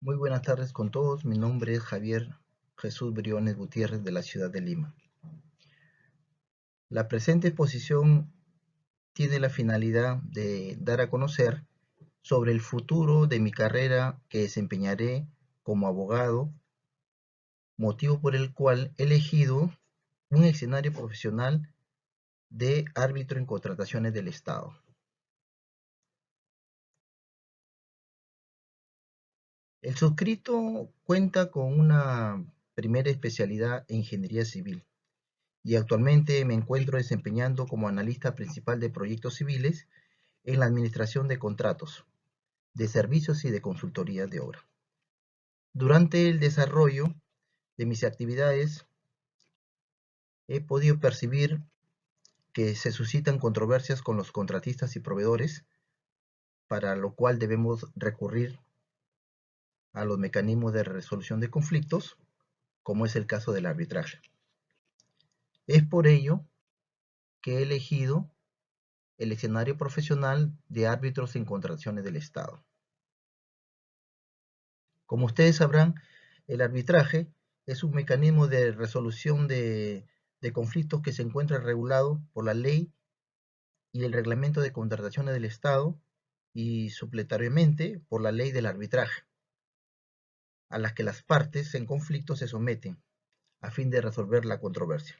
Muy buenas tardes con todos. Mi nombre es Javier Jesús Briones Gutiérrez de la ciudad de Lima. La presente exposición tiene la finalidad de dar a conocer sobre el futuro de mi carrera que desempeñaré como abogado, motivo por el cual he elegido un escenario profesional de árbitro en contrataciones del Estado. El suscrito cuenta con una primera especialidad en ingeniería civil y actualmente me encuentro desempeñando como analista principal de proyectos civiles en la administración de contratos, de servicios y de consultoría de obra. Durante el desarrollo de mis actividades he podido percibir que se suscitan controversias con los contratistas y proveedores, para lo cual debemos recurrir a los mecanismos de resolución de conflictos, como es el caso del arbitraje. Es por ello que he elegido el escenario profesional de árbitros en contrataciones del Estado. Como ustedes sabrán, el arbitraje es un mecanismo de resolución de conflictos que se encuentra regulado por la ley y el reglamento de contrataciones del Estado y supletoriamente por la ley del arbitraje, a las que las partes en conflicto se someten a fin de resolver la controversia.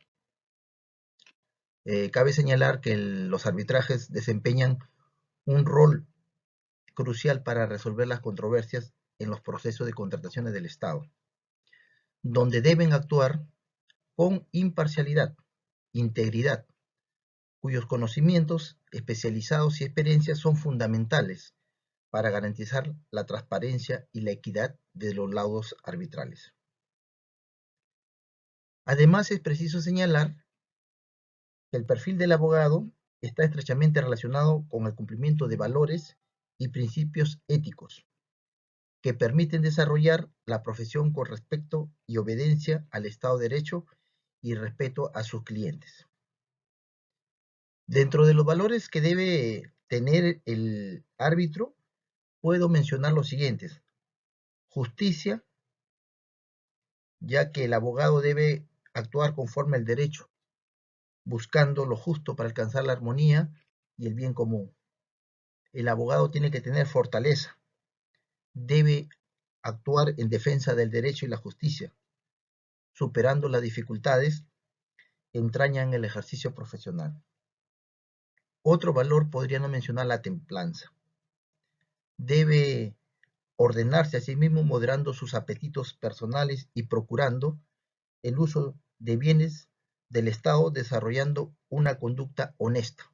Cabe señalar que los arbitrajes desempeñan un rol crucial para resolver las controversias en los procesos de contrataciones del Estado, donde deben actuar con imparcialidad, integridad, cuyos conocimientos especializados y experiencias son fundamentales para garantizar la transparencia y la equidad de los laudos arbitrales. Además, es preciso señalar que el perfil del abogado está estrechamente relacionado con el cumplimiento de valores y principios éticos que permiten desarrollar la profesión con respeto y obediencia al Estado de Derecho y respeto a sus clientes. Dentro de los valores que debe tener el árbitro, puedo mencionar los siguientes: justicia, ya que el abogado debe actuar conforme al derecho, buscando lo justo para alcanzar la armonía y el bien común. El abogado tiene que tener fortaleza, debe actuar en defensa del derecho y la justicia, superando las dificultades que entrañan el ejercicio profesional. Otro valor podría no mencionar la templanza. Debe ordenarse a sí mismo moderando sus apetitos personales y procurando el uso de bienes del Estado, desarrollando una conducta honesta.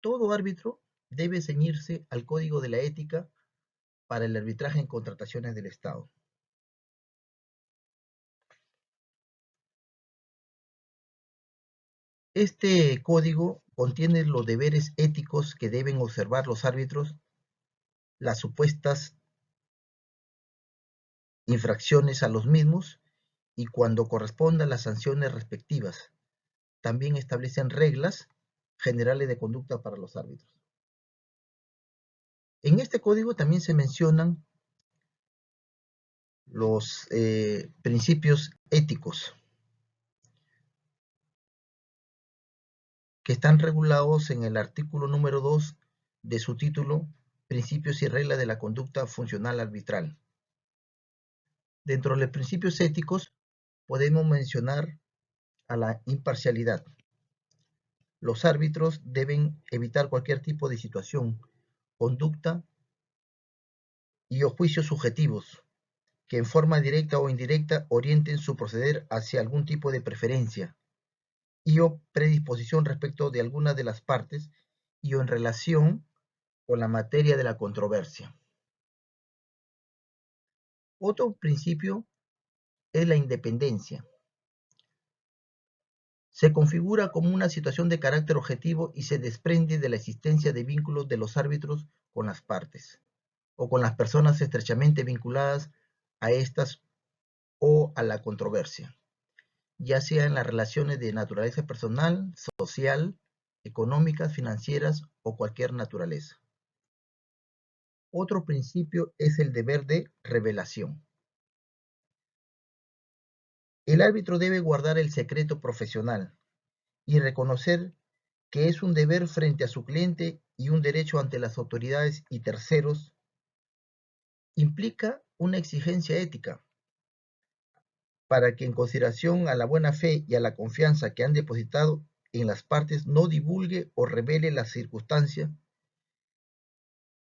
Todo árbitro debe ceñirse al código de la ética para el arbitraje en contrataciones del Estado. Este código contiene los deberes éticos que deben observar los árbitros, las supuestas infracciones a los mismos y, cuando correspondan, las sanciones respectivas. También establecen reglas generales de conducta para los árbitros. En este código también se mencionan los principios éticos que están regulados en el artículo número 2 de su título, Principios y reglas de la conducta funcional arbitral. Dentro de los principios éticos podemos mencionar a la imparcialidad. Los árbitros deben evitar cualquier tipo de situación, conducta y o juicios subjetivos que en forma directa o indirecta orienten su proceder hacia algún tipo de preferencia y o predisposición respecto de alguna de las partes y o en relación con la materia de la controversia. Otro principio es la independencia. Se configura como una situación de carácter objetivo y se desprende de la existencia de vínculos de los árbitros con las partes o con las personas estrechamente vinculadas a estas o a la controversia, ya sea en las relaciones de naturaleza personal, social económicas, financieras o cualquier naturaleza. Otro principio es el deber de revelación. El árbitro debe guardar el secreto profesional y reconocer que es un deber frente a su cliente y un derecho ante las autoridades y terceros. Implica una exigencia ética para que en consideración a la buena fe y a la confianza que han depositado en las partes no divulgue o revele las circunstancias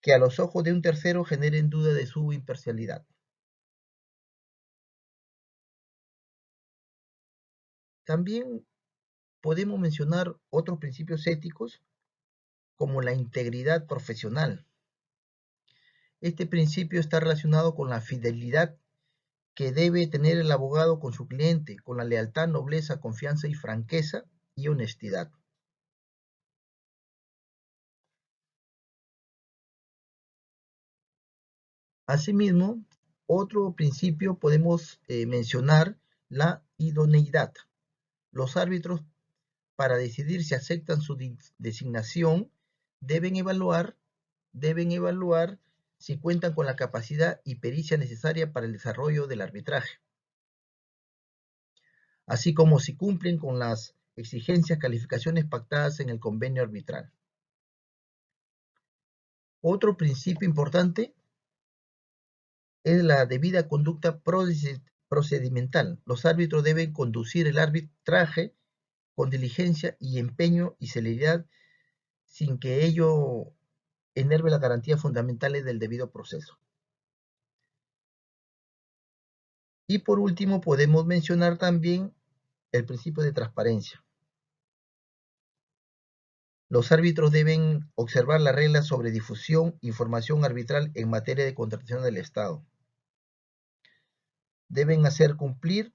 que a los ojos de un tercero generen duda de su imparcialidad. También podemos mencionar otros principios éticos como la integridad profesional. Este principio está relacionado con la fidelidad que debe tener el abogado con su cliente, con la lealtad, nobleza, confianza y franqueza y honestidad. Asimismo, otro principio podemos mencionar la idoneidad. Los árbitros, para decidir si aceptan su designación, deben evaluar, deben evaluar si cuentan con la capacidad y pericia necesaria para el desarrollo del arbitraje, así como si cumplen con las exigencias, calificaciones pactadas en el convenio arbitral. Otro principio importante es la debida conducta procedimental. Los árbitros deben conducir el arbitraje con diligencia y empeño y celeridad sin que ello enerve las garantías fundamentales del debido proceso. Y por último, podemos mencionar también el principio de transparencia. Los árbitros deben observar las reglas sobre difusión, información arbitral en materia de contratación del Estado. Deben hacer cumplir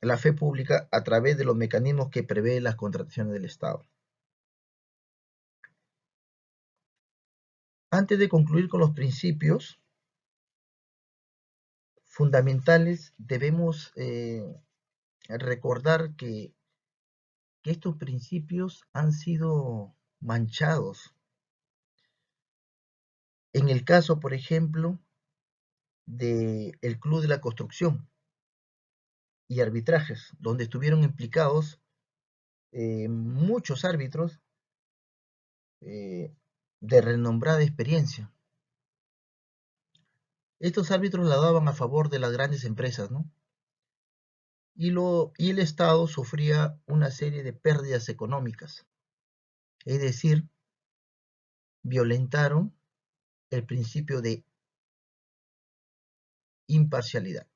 la fe pública a través de los mecanismos que prevé las contrataciones del Estado. Antes de concluir con los principios fundamentales, debemos recordar que estos principios han sido manchados. En el caso, por ejemplo, del Club de la Construcción y arbitrajes, donde estuvieron implicados muchos árbitros eh, de renombrada experiencia. Estos árbitros la daban a favor de las grandes empresas, ¿no? Y el Estado sufría una serie de pérdidas económicas, es decir, violentaron el principio de imparcialidad.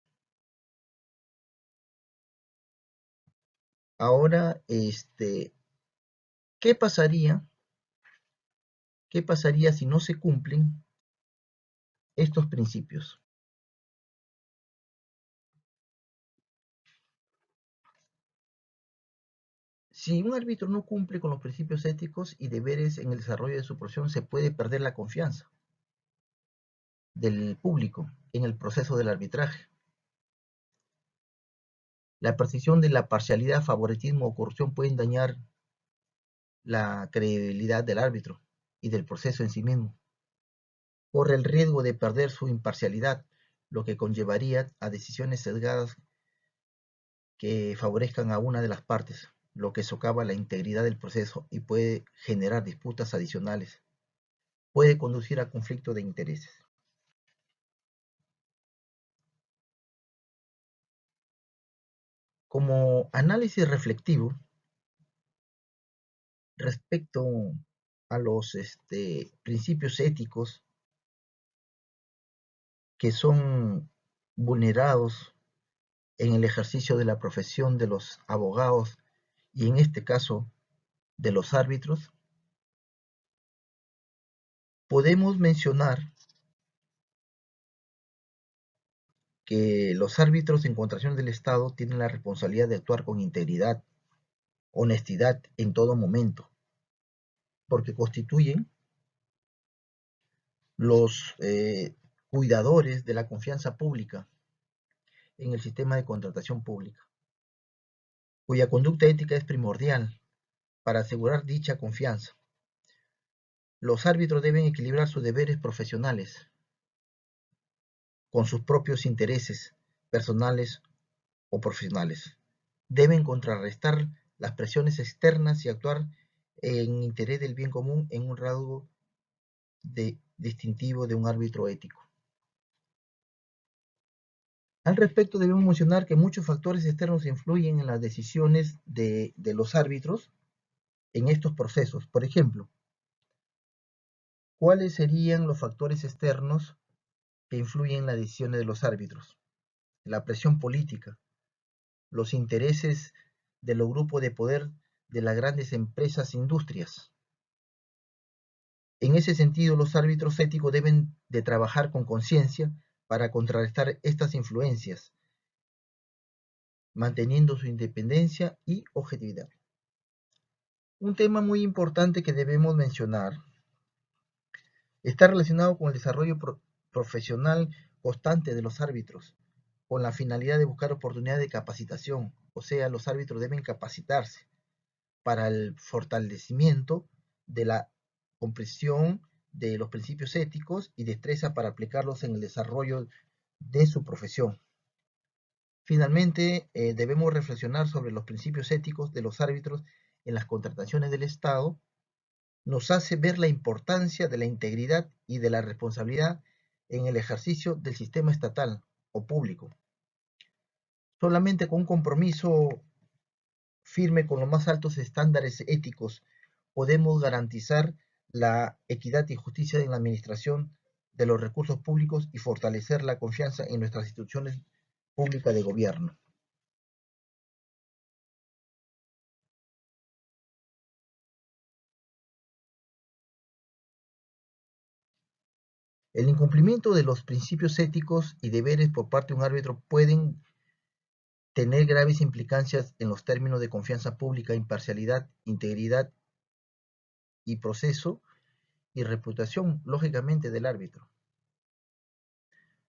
Ahora, ¿qué pasaría? ¿Qué pasaría si no se cumplen estos principios? Si un árbitro no cumple con los principios éticos y deberes en el desarrollo de su profesión, se puede perder la confianza del público en el proceso del arbitraje. La precisión de la parcialidad, favoritismo o corrupción pueden dañar la credibilidad del árbitro y del proceso en sí mismo. Corre el riesgo de perder su imparcialidad, lo que conllevaría a decisiones sesgadas que favorezcan a una de las partes, lo que socava la integridad del proceso y puede generar disputas adicionales. Puede conducir a conflicto de intereses. Como análisis reflectivo respecto a los principios éticos que son vulnerados en el ejercicio de la profesión de los abogados y en este caso de los árbitros, podemos mencionar que los árbitros en contratación del Estado tienen la responsabilidad de actuar con integridad, honestidad en todo momento, porque constituyen los cuidadores de la confianza pública en el sistema de contratación pública, cuya conducta ética es primordial para asegurar dicha confianza. Los árbitros deben equilibrar sus deberes profesionales con sus propios intereses personales o profesionales. Deben contrarrestar las presiones externas y actuar en interés del bien común en un rasgo distintivo de un árbitro ético. Al respecto, debemos mencionar que muchos factores externos influyen en las decisiones de los árbitros en estos procesos. Por ejemplo, ¿cuáles serían los factores externos que influyen en las decisiones de los árbitros? La presión política, los intereses de los grupos de poder de las grandes empresas e industrias. En ese sentido, los árbitros éticos deben de trabajar con conciencia para contrarrestar estas influencias, manteniendo su independencia y objetividad. Un tema muy importante que debemos mencionar está relacionado con el desarrollo profesional constante de los árbitros, con la finalidad de buscar oportunidades de capacitación, o sea, los árbitros deben capacitarse para el fortalecimiento de la comprensión de los principios éticos y destreza para aplicarlos en el desarrollo de su profesión. Finalmente, debemos reflexionar sobre los principios éticos de los árbitros en las contrataciones del Estado. Nos hace ver la importancia de la integridad y de la responsabilidad en el ejercicio del sistema estatal o público. Solamente con un compromiso firme con los más altos estándares éticos podemos garantizar la equidad y justicia en la administración de los recursos públicos y fortalecer la confianza en nuestras instituciones públicas de gobierno. El incumplimiento de los principios éticos y deberes por parte de un árbitro pueden tener graves implicancias en los términos de confianza pública, imparcialidad, integridad y proceso y reputación, lógicamente, del árbitro.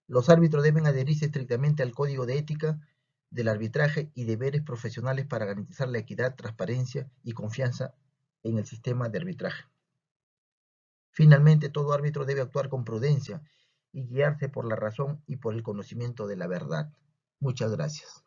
Los árbitros deben adherirse estrictamente al código de ética del arbitraje y deberes profesionales para garantizar la equidad, transparencia y confianza en el sistema de arbitraje. Finalmente, todo árbitro debe actuar con prudencia y guiarse por la razón y por el conocimiento de la verdad. Muchas gracias.